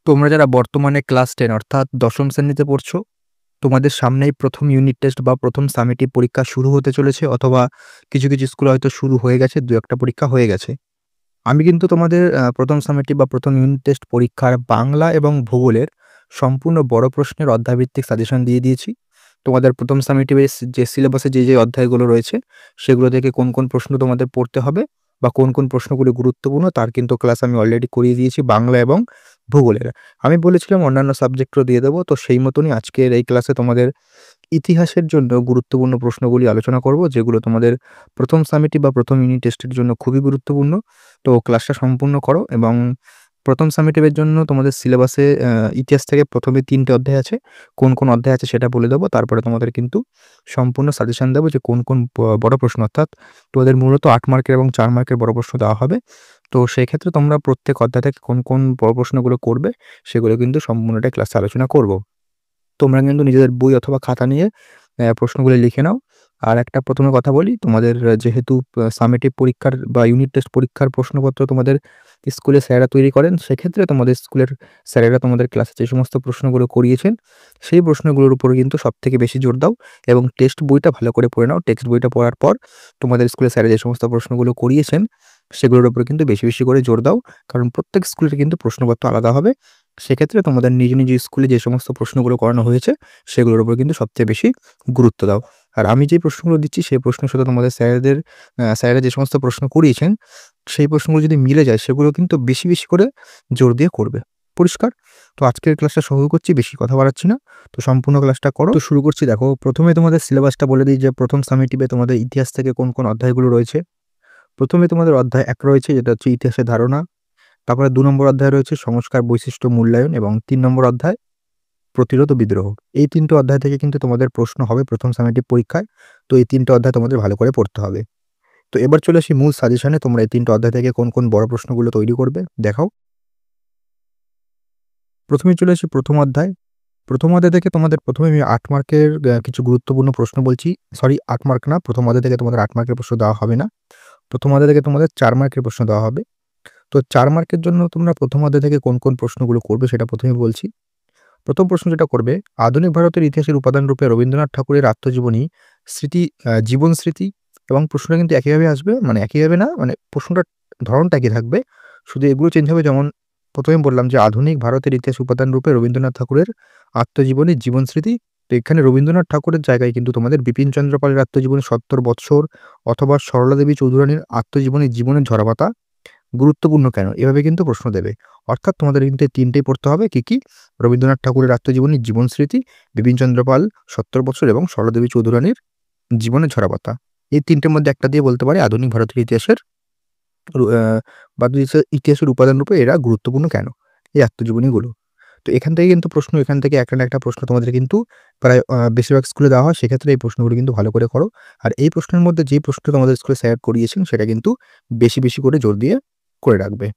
তোমরা যারা বর্তমানে ক্লাস 10 অর্থাৎ ১ম শ্রেণীতে পড়ছো, তোমাদের সামনেই ১ম ইউনিট টেস্ট বা ১ম সামেটিভ পরীক্ষা শুরু হতে চলেছে অথবা কিছু স্কুলে হয়তো শুরু হয়ে গেছে, ২-১ টা পরীক্ষা হয়ে গেছে। আমি কিন্তু তোমাদের ১ম সামেটিভ বা ১ম ইউনিট টেস্ট পরীক্ষার বাংলা এবং ভূগোলের সম্পূর্ণ বড় প্রশ্নের অধ্যায়ভিত্তিক সাজেশন দিয়ে দিয়েছি। তোমাদের ১ম সামেটিভে যে সিলেবাসে যে অধ্যায়গুলো রয়েছে, সেগুলো থেকে কোন প্রশ্ন তোমাদের পড়তে হবে বা কোন প্রশ্নগুলো গুরুত্বপূর্ণ তার কিন্তু ক্লাস আমি অলরেডি করিয়ে দিয়েছি বাংলা এবং ভূগোলের। আমি বলেছিলাম অন্যান্য সাবজেক্টও দিয়ে দেবো। তো সেই মতনই আজকের এই ক্লাসে তোমাদের ইতিহাসের জন্য গুরুত্বপূর্ণ প্রশ্নগুলি আলোচনা করব, যেগুলো তোমাদের ১ম সামেটিভ বা ১ম ইউনিট টেস্টের জন্য খুবই গুরুত্বপূর্ণ। তো ক্লাসটা সম্পূর্ণ করো এবং ১ম সামেটিভের জন্য তোমাদের সিলেবাসে ইতিহাস থেকে ১ম এ ৩ টে অধ্যায় আছে। কোন অধ্যায় আছে সেটা বলে দেবো। তারপরে তোমাদের কিন্তু সম্পূর্ণ সাজেশন দেবো যে কোন বড় প্রশ্ন, অর্থাৎ তোমাদের মূলত ৮ মার্কের এবং ৪ মার্কের বড় প্রশ্ন দেওয়া হবে। তো সেক্ষেত্রে তোমরা প্রত্যেক অধ্যায় থেকে কোন বড় প্রশ্নগুলো করবে, সেগুলো কিন্তু সম্পূর্ণটাই ক্লাসে আলোচনা করব। তোমরা কিন্তু নিজেদের বই অথবা খাতা নিয়ে প্রশ্নগুলো লিখে নাও। আর একটা ১ম এ কথা বলি, তোমাদের যেহেতু সামেটিভ পরীক্ষার বা ইউনিট টেস্ট পরীক্ষার প্রশ্নপত্র তোমাদের স্কুলে স্যারেরা তৈরি করেন, সেক্ষেত্রে তোমাদের স্কুলের স্যারেরা তোমাদের ক্লাসে যে সমস্ত প্রশ্নগুলো করিয়েছেন, সেই প্রশ্নগুলোর উপরে কিন্তু সবথেকে বেশি জোর দাও এবং টেক্সট বইটা ভালো করে পড়ে নাও। টেক্সট বইটা পড়ার পর তোমাদের স্কুলের স্যারেরা যে সমস্ত প্রশ্নগুলো করিয়েছেন, সেগুলোর উপরে কিন্তু বেশি করে জোর দাও। কারণ প্রত্যেক স্কুলের কিন্তু প্রশ্নপত্র আলাদা হবে। সেক্ষেত্রে তোমাদের নিজ স্কুলে যে সমস্ত প্রশ্নগুলো করানো হয়েছে, সেগুলোর উপর কিন্তু সবচেয়ে বেশি গুরুত্ব দাও। আর আমি যে প্রশ্নগুলো দিচ্ছি, সেই প্রশ্নের সাথে তোমাদের স্যারেরা যে সমস্ত প্রশ্ন করিয়েছেন, সেই প্রশ্নগুলো যদি মিলে যায়, সেগুলো কিন্তু বেশি করে জোর দিয়ে করবে। পরিষ্কার? তো আজকের ক্লাসটা শুরু করছি, বেশি কথা বাড়াচ্ছি না। তো সম্পূর্ণ ক্লাসটা করো। তো শুরু করছি। দেখো, ১ম এ তোমাদের সিলেবাসটা বলে দিই যে ১ম সামেটিভে তোমাদের ইতিহাস থেকে কোন অধ্যায়গুলো রয়েছে। ১ম এ তোমাদের অধ্যায় ১ রয়েছে, যেটা হচ্ছে ইতিহাসের ধারণা। তারপরে ২ নম্বর অধ্যায় রয়েছে সংস্কার, বৈশিষ্ট্য, মূল্যায়ন এবং ৩ নম্বর অধ্যায় প্রতিরোধ ও বিদ্রোহ। এই ৩ টে অধ্যায় থেকে কিন্তু তোমাদের প্রশ্ন হবে ১ম সামেটিভ পরীক্ষায়। তো এই ৩ টে অধ্যায় তোমাদের ভালো করে পড়তে হবে। তো এবার চলে আসি মূল সাজেশনে। তোমরা এই ৩ টে অধ্যায় থেকে কোন বড় প্রশ্নগুলো তৈরি করবে দেখাও। ১ম এ চলে আসি ১ম অধ্যায়। ১ম অধ্যায় থেকে তোমাদের ১ম এ আমি ৮ মার্কের কিছু গুরুত্বপূর্ণ প্রশ্ন বলছি। সরি, ৮ মার্ক না, ১ম অধ্যায় থেকে তোমাদের ৮ মার্কের প্রশ্ন দেওয়া হবে না। ১ম অধ্যায় থেকে তোমাদের ৪ মার্কের প্রশ্ন দেওয়া হবে। তো ৪ মার্কের জন্য তোমরা ১ম অধ্যায় থেকে কোন প্রশ্নগুলো করবে সেটা ১ম এ বলছি। ১ম প্রশ্ন যেটা করবে, আধুনিক ভারতের ইতিহাসের উপাদান রূপে রবীন্দ্রনাথ ঠাকুরের আত্মজীবনী, জীবন স্মৃতি, এবং প্রশ্নটা কিন্তু একইভাবে আসবে, মানে একইভাবে না, মানে প্রশ্নটার ধরনটা একই থাকবে। শুধু এগুলো চেঞ্জ হবে। যেমন ১ম এ বললাম যে আধুনিক ভারতের ইতিহাস উপাদান রূপে রবীন্দ্রনাথ ঠাকুরের আত্মজীবনী, জীবন স্মৃতি। তো এখানে রবীন্দ্রনাথ ঠাকুরের জায়গায় কিন্তু তোমাদের বিপিনচন্দ্র পালের আত্মজীবনী ৭০ বৎসর অথবা সরলা দেবী চৌধুরানীর আত্মজীবনী জীবনের ঝরাপাতা গুরুত্বপূর্ণ কেন? এভাবে কিন্তু প্রশ্ন দেবে। অর্থাৎ তোমাদের কিন্তু এই ৩ টেই পড়তে হবে। কি? রবীন্দ্রনাথ ঠাকুরের আত্মজীবনী, জীবন স্মৃতি, বিপিনচন্দ্র পাল ৭০ বছর এবং সরলাদেবী চৌধুরানীর জীবনের ঝরাপাতা। এই ৩ টের মধ্যে একটা দিয়ে বলতে পারে আধুনিক ভারতের ইতিহাসের রু আ ইতিহাসের উপাদান রূপে এরা গুরুত্বপূর্ণ কেন? এই আত্মজীবনীগুলো। তো এখান থেকে কিন্তু প্রশ্ন, এখান থেকে একটা না একটা প্রশ্ন তোমাদের কিন্তু প্রায় বেশিরভাগ স্কুলে দেওয়া হয়। সেক্ষেত্রে এই প্রশ্নগুলো কিন্তু ভালো করে করো। আর এই প্রশ্নের মধ্যে যে প্রশ্নটা তোমাদের স্কুলে স্যার করিয়েছেন, সেটা কিন্তু বেশি করে জোর দিয়ে করে রাখবে।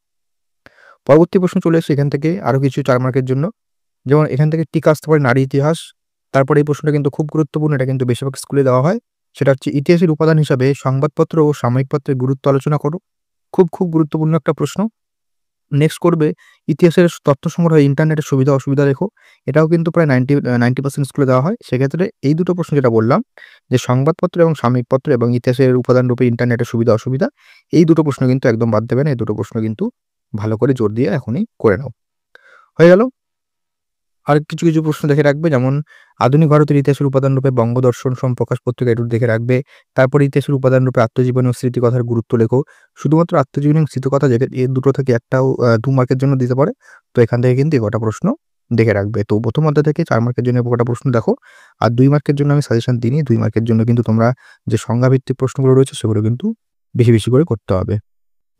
পরবর্তী প্রশ্ন চলে এসেছে এখান থেকে আরো কিছু ৪ মার্কের জন্য। যেমন এখান থেকে টিকা আসতে পারে নারী ইতিহাস। তারপরে এই প্রশ্নটা কিন্তু খুব গুরুত্বপূর্ণ। এটা কিন্তু বেশিরভাগ স্কুলে দেওয়া হয়। সেটা হচ্ছে ইতিহাসের উপাদান হিসাবে সংবাদপত্র ও সাময়িক পত্রের গুরুত্ব আলোচনা করো। খুব গুরুত্বপূর্ণ একটা প্রশ্ন। নেক্সট করবে ইতিহাসের তথ্য সংগ্রহে ইন্টারনেটের সুবিধা অসুবিধা লেখো। এটাও কিন্তু প্রায় 90% স্কুলে দেওয়া হয়। সেক্ষেত্রে এই দুটো প্রশ্ন যেটা বললাম, যে সংবাদপত্র এবং সাময়িক পত্র এবং ইতিহাসের উপাদান রূপে ইন্টারনেটের সুবিধা অসুবিধা, এই দুটো প্রশ্ন কিন্তু একদম বাদ দেবে না। এই দুটো প্রশ্ন কিন্তু ভালো করে জোর দিয়ে এখনই করে নাও। হয়ে গেল? আর কিছু প্রশ্ন দেখে রাখবে। যেমন আধুনিক ভারতের ইতিহাসের উপাদান রূপে বঙ্গদর্শন, সোমপ্রকাশ পত্রিকা, এটুকু দেখে রাখবে। তারপরে ইতিহাসের উপাদান রূপে আত্মজীবনী ও স্মৃতিকথার গুরুত্ব লেখো। শুধুমাত্র আত্মজীবনী এবং স্মৃতিকথা, যেটা এই দুটো থেকে একটাও ২ মার্কের জন্য দিতে পারে। তো এখান থেকে কিন্তু এ কটা প্রশ্ন দেখে রাখবে। তো ১ম অধ্যায় থেকে ৪ মার্কের জন্য এ কটা প্রশ্ন দেখো। আর ২ মার্কের জন্য আমি সাজেশন দিইনি। ২ মার্কের জন্য কিন্তু তোমরা যে সংজ্ঞাভিত্তিক প্রশ্নগুলো রয়েছে, সেগুলো কিন্তু বেশি করে করতে হবে।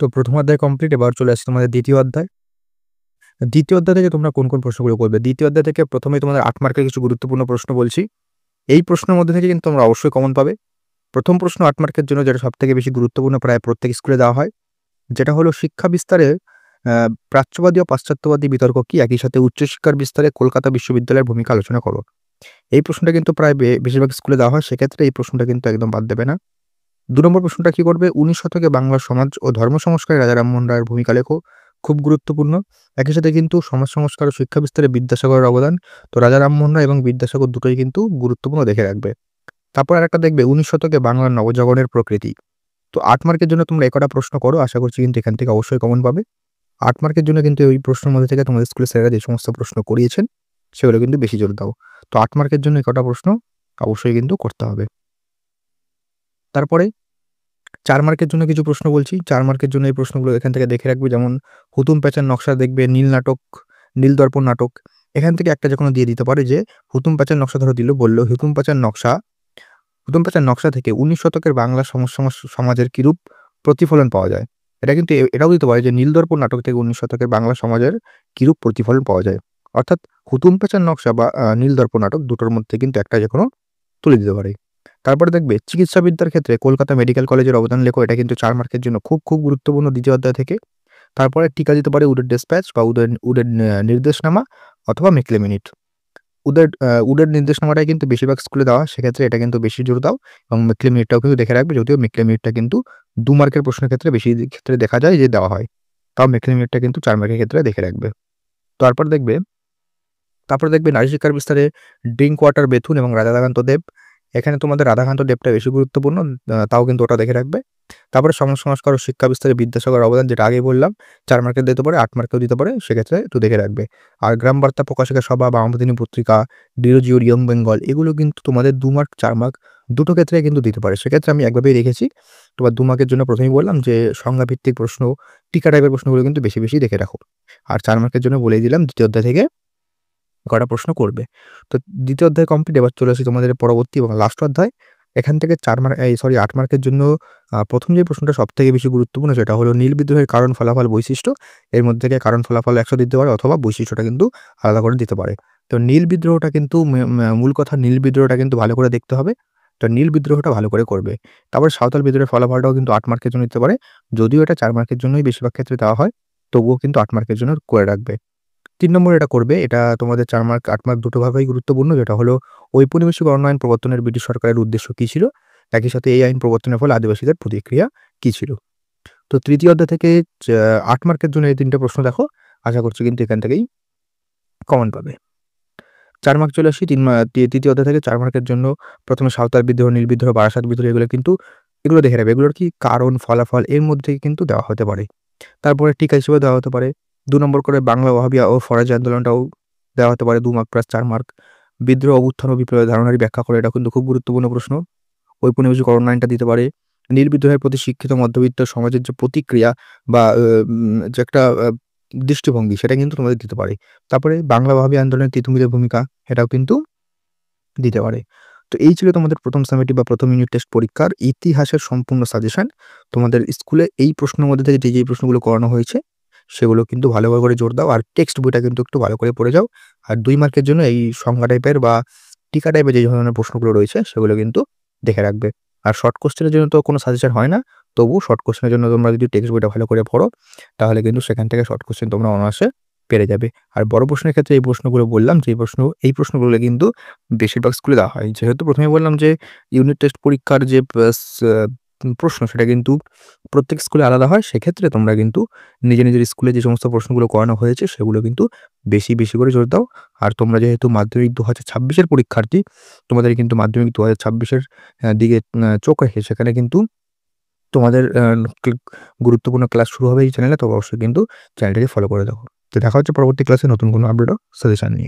তো ১ম অধ্যায় কমপ্লিট। এবার চলে আসছে তোমাদের ২য় অধ্যায়। ২য় অধ্যায় থেকে তোমরা কোন প্রশ্নগুলো করবে? ২য় অধ্যায় থেকে ১ম এই তোমাদের ৮ মার্কের কিছু গুরুত্বপূর্ণ প্রশ্ন বলছি। এই প্রশ্নের মধ্যে থেকে কিন্তু তোমরা অবশ্যই কমন পাবে। ১ম প্রশ্ন ৮ মার্কের জন্য, যেটা সবথেকে বেশি গুরুত্বপূর্ণ, প্রায় প্রত্যেক স্কুলে দেওয়া হয়। যেটা হলো শিক্ষা বিস্তারে প্রাচ্যবাদী ও পাশ্চাত্যবাদী বিতর্ক কি? একই সাথে উচ্চশিক্ষার বিস্তারে কলকাতা বিশ্ববিদ্যালয়ের ভূমিকা আলোচনা করো। এই প্রশ্নটা কিন্তু প্রায় বেশিরভাগ স্কুলে দেওয়া হয়। সেক্ষেত্রে এই প্রশ্নটা কিন্তু একদম বাদ দেবে না। ২ নম্বর প্রশ্নটা কি করবে? ১৯ শতকে বাংলার সমাজ ও ধর্ম সংস্কারে রাজা রামমোহন রায়ের ভূমিকা লেখো। খুব গুরুত্বপূর্ণ। একই সাথে কিন্তু সমাজ সংস্কার ও শিক্ষা বিস্তারে বিদ্যাসাগরের অবদান। তো রাজা রামমোহন রায় এবং বিদ্যাসাগর দুটোই কিন্তু গুরুত্বপূর্ণ দেখে রাখবে। তারপর আরেকটা দেখবে 19 শতকে বাংলার নবজাগরণের প্রকৃতি। তো ৮ মার্কের জন্য তোমরা এ কটা প্রশ্ন করো। আশা করছি কিন্তু এখান থেকে অবশ্যই কমন পাবে। ৮ মার্কের জন্য কিন্তু ওই প্রশ্নের মধ্যে থেকে তোমাদের স্কুলের স্যারেরা যে সমস্ত প্রশ্ন করিয়েছেন, সেগুলো কিন্তু বেশি জোর দাও। তো ৮ মার্কের জন্য এই কটা প্রশ্ন অবশ্যই কিন্তু করতে হবে। তারপরে ৪ মার্কের জন্য কিছু প্রশ্ন বলছি। ৪ মার্কের জন্য এই প্রশ্নগুলো এখান থেকে দেখে রাখবে। যেমন হুতুম প্যাঁচার নকশা দেখবে, নীল নাটক, নীল দর্পণ নাটক। এখান থেকে একটা যেকোনো দিয়ে দিতে পারে যে হুতুম প্যাঁচার নকশা ধরো দিল, বলল হুতুম প্যাঁচার নকশা থেকে ১৯ শতকের বাংলা সমাজের কিরূপ প্রতিফলন পাওয়া যায়। এটা কিন্তু এটাও দিতে পারে যে নীল দর্পণ নাটক থেকে ১৯ শতকের বাংলা সমাজের কিরূপ প্রতিফলন পাওয়া যায়। অর্থাৎ হুতুম প্যাঁচার নকশা বা নীল দর্পণ নাটক দুটোর মধ্যে কিন্তু একটা যেকোনো তুলে দিতে পারে। তারপরে দেখবে চিকিৎসাবিদ্যার ক্ষেত্রে কলকাতা মেডিকেল কলেজের অবদান লেখো। এটা কিন্তু ৪ মার্কের জন্য খুব গুরুত্বপূর্ণ দ্বিতীয় অধ্যায় থেকে। তারপরে টিকা দিতে পারে উডের ডেসপ্যাচ বা উডের নির্দেশনামা অথবা মেকলে মিনিট। উডের নির্দেশনামাটাই কিন্তু বেশিরভাগ স্কুলে দেওয়া, সেক্ষেত্রে এটা কিন্তু বেশি জোর দাও এবং মেকলে মিনিটটাও কিন্তু দেখে রাখবে। যদিও মেকলে মিনিটটা কিন্তু ২ মার্কের প্রশ্নের ক্ষেত্রে বেশি ক্ষেত্রে দেখা যায় যে দেওয়া হয়। তাও মেকলে মিনিটটা কিন্তু ৪ মার্কের ক্ষেত্রে দেখে রাখবে। তারপর দেখবে নারী শিক্ষার বিস্তারে ড্রিঙ্ক ওয়াটার বেথুন এবং রাধাকান্ত দেব। এখানে তোমাদের রাধাকান্ত দেবটা বেশি গুরুত্বপূর্ণ, তাও কিন্তু ওটা দেখে রাখবে। তারপরে সমাজ সংস্কার ও শিক্ষা বিস্তারে বিদ্যাসাগর অবদান, যেটা আগেই বললাম, ৪ মার্কের দিতে পারে, ৮ মার্কেও দিতে পারে, সেক্ষেত্রে একটু দেখে রাখবে। আর গ্রাম বার্তা প্রকাশকের সভা, বামপন্থী পত্রিকা, ডিরোজিওর ইয়ং বেঙ্গল, এগুলো কিন্তু তোমাদের ২ মার্ক ৪ মার্ক দুটো ক্ষেত্রে কিন্তু দিতে পারে। সেক্ষেত্রে আমি একভাবেই রেখেছি। তোমার ২ মার্কের জন্য প্রথমেই বললাম যে সংজ্ঞাভিত্তিক প্রশ্ন, টিকা টাইপের প্রশ্নগুলো কিন্তু বেশি দেখে রাখো। আর ৪ মার্কের জন্য বলেই দিলাম দ্বিতীয় অধ্যায় থেকে কটা প্রশ্ন করবে। তো দ্বিতীয় অধ্যায় কমপ্লিট। এবার চলে আসি তোমাদের পরবর্তী এবং লাস্ট অধ্যায়। এখান থেকে ৮ মার্কের জন্য ১ম যে প্রশ্নটা সবথেকে বেশি গুরুত্বপূর্ণ, সেটা হলো নীল বিদ্রোহের কারণ, ফলাফল, বৈশিষ্ট্য। এর মধ্যে থেকে কারণ, ফলাফল ১০০ দিতে পারে অথবা বৈশিষ্ট্যটা কিন্তু আলাদা করে দিতে পারে। তো নীল বিদ্রোহটা কিন্তু মূল কথা, নীল বিদ্রোহটা কিন্তু ভালো করে দেখতে হবে। তো নীল বিদ্রোহটা ভালো করে করবে। তারপরে সাঁওতাল বিদ্রোহের ফলাফলটাও কিন্তু ৮ মার্কের জন্য দিতে পারে। যদিও এটা ৪ মার্কের জন্যই বেশিরভাগ ক্ষেত্রে দেওয়া হয়, তবুও কিন্তু ৮ মার্কের জন্য করে রাখবে। ৩ নম্বরে এটা করবে। এটা তোমাদের ৪ মার্ক, ৮ মার্ক দুটোভাবেই গুরুত্বপূর্ণ। যেটা হলো ঔপনিবেশিক আইন প্রবর্তনের ব্রিটিশ সরকারের উদ্দেশ্য কী ছিল? একই সাথে এই আইন প্রবর্তনের ফলে আদিবাসীদের প্রতিক্রিয়া কী ছিল? তো তৃতীয় অধ্যায় থেকে ৮ মার্কের জন্য এই ৩ টে প্রশ্ন দেখো। আশা করছি কিন্তু এখান থেকেই কমন পাবে। ৪ মার্ক চলে আসি। ৩য় অধ্যায় থেকে ৪ মার্কের জন্য প্রথমে সাঁওতাল বিদ্রোহ, নীল বিদ্রোহ, বারাসাত বিদ্রোহ, এগুলো দেখে রাখবে। এগুলোর কি কারণ, ফলাফল এর মধ্যে কিন্তু দেওয়া হতে পারে। তারপরে টিকা হিসেবে দেওয়া হতে পারে। ২ নম্বর করে বাংলা ওয়াহাবিয়া ও ফরাজি আন্দোলনটাও দেওয়া হতে পারে ২ মার্ক প্লাস ৪ মার্ক। বিদ্রোহ, অভ্যুত্থান ও বিপ্লবের ধারণাটি ব্যাখ্যা করে, এটা কিন্তু খুব গুরুত্বপূর্ণ প্রশ্ন। ঔপনিবেশিক আইনটা দিতে পারে। নীল বিদ্রোহের প্রতি শিক্ষিত মধ্যবিত্ত সমাজের যে প্রতিক্রিয়া বা যে একটা দৃষ্টিভঙ্গি, সেটা কিন্তু তোমাদের দিতে পারে। তারপরে বাংলা ওয়াহাবি আন্দোলনের তিতুমিরের ভূমিকা, এটাও কিন্তু দিতে পারে। তো এই ছিল তোমাদের ১ম সামেটিভ বা ১ম ইউনিট টেস্ট পরীক্ষার ইতিহাসের সম্পূর্ণ সাজেশন। তোমাদের স্কুলে এই প্রশ্নের মধ্যে থেকে যে প্রশ্নগুলো করানো হয়েছে, সেগুলো কিন্তু ভালো করে জোর দাও। আর টেক্সট বইটা কিন্তু একটু ভালো করে পড়ে যাও। আর ২ মার্কের জন্য এই সংজ্ঞা টাইপের বা টিকা টাইপের যে ধরনের প্রশ্নগুলো রয়েছে, সেগুলো কিন্তু দেখে রাখবে। আর শর্ট কোয়েশ্চেনের জন্য তো কোনো সাজেশন হয় না। তবুও শর্ট কোয়েশ্চেনের জন্য তোমরা যদি টেক্সট বইটা ভালো করে পড়ো, তাহলে কিন্তু সেখান থেকে শর্ট কোয়েশ্চেন তোমরা অনায়াসে পেরে যাবে। আর বড় প্রশ্নের ক্ষেত্রে এই প্রশ্নগুলো বললাম, এই প্রশ্নগুলো কিন্তু বেশিরভাগ স্কুলে দেওয়া হয়। যেহেতু ১ম এই বললাম যে ইউনিট টেস্ট পরীক্ষার যে প্রশ্ন, সেটা কিন্তু প্রত্যেক স্কুলে আলাদা হয়। সেক্ষেত্রে তোমরা কিন্তু নিজের স্কুলে যে সমস্ত প্রশ্নগুলো করানো হয়েছে, সেগুলো কিন্তু বেশি করে জোর দাও। আর তোমরা যেহেতু মাধ্যমিক ২০২৬ এর পরীক্ষার্থী, তোমাদের কিন্তু মাধ্যমিক ২০২৬ এর দিকে চোখ রেখে সেখানে কিন্তু তোমাদের গুরুত্বপূর্ণ ক্লাস শুরু হবে এই চ্যানেলে। তো অবশ্যই কিন্তু চ্যানেলটাকে ফলো করে দেখো। তো দেখা হচ্ছে পরবর্তী ক্লাসে নতুন কোনো আপডেট ও সাজেশন নিয়ে।